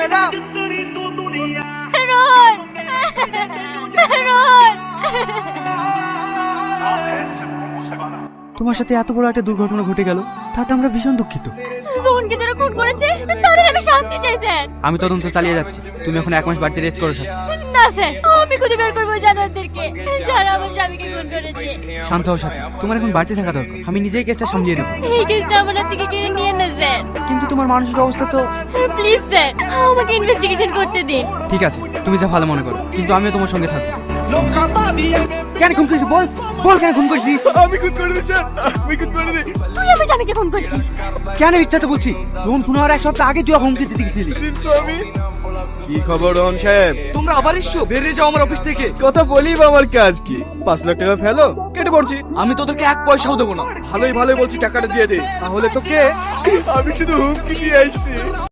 Madam. Rohan Rohan তোমার সাথে এত বড় একটা দুর্ঘটনা ঘটে গেল, তাতে আমরা ভীষণ দুঃখিত। রোহনকে যারা খুন করেছে তাদের আমি শাস্তি চাই স্যার। আমি তদন্ত চালিয়ে যাচ্ছি, তুমি এখন 1 মাস বাড়িতে রেস্ট করো সাথে। না স্যার, আমি খুঁজে বের করবো জানোয়ারদেরকে যারা আমার স্বামীকে খুন করেছে। শান্ত হও সাথে, তোমার এখন বাড়িতে থাকা দরকার। আমি নিজেই কেসটা সামলিয়ে নেব। এই কেসটা আমার হাত থেকে কেড়ে নিয়ে না স্যার। কিন্তু তোমার মানসিক অবস্থা তো। প্লিজ স্যার, আমাকে ইনভেস্টিগেশন করতে দিন। ঠিক আছে, তুমি যা ভালো মনে করো, কিন্তু আমিও তোমার সঙ্গে থাকবো। কেন খুন করেছি বল, বল কেন খুন করেছি? আমি খুন করে দিই স্যার, আমি খুন করে দিই। তুই আমার স্বামীকে খুন করছিস? কেন মিথ্যা তো বলছি? রোহন খুন হওয়ার 1 সপ্তাহ আগে তুই হুমকি দিতে গেছিলি। স্বামী, কি খবর রোহন সাহেব? তোমরা আবার এসছো? বেরিয়ে যাও আমার অফিস থেকে। কথা বলি বা আমার কাজ কি? 5 লাখ টাকা ফেলো, কেটে পড়ছি। আমি তোদেরকে 1 পয়সাও দেবো না। ভালোই ভালোই বলছি টাকাটা দিয়ে দে, তাহলে তোকে আমি শুধু হুমকি দিয়ে আসছি।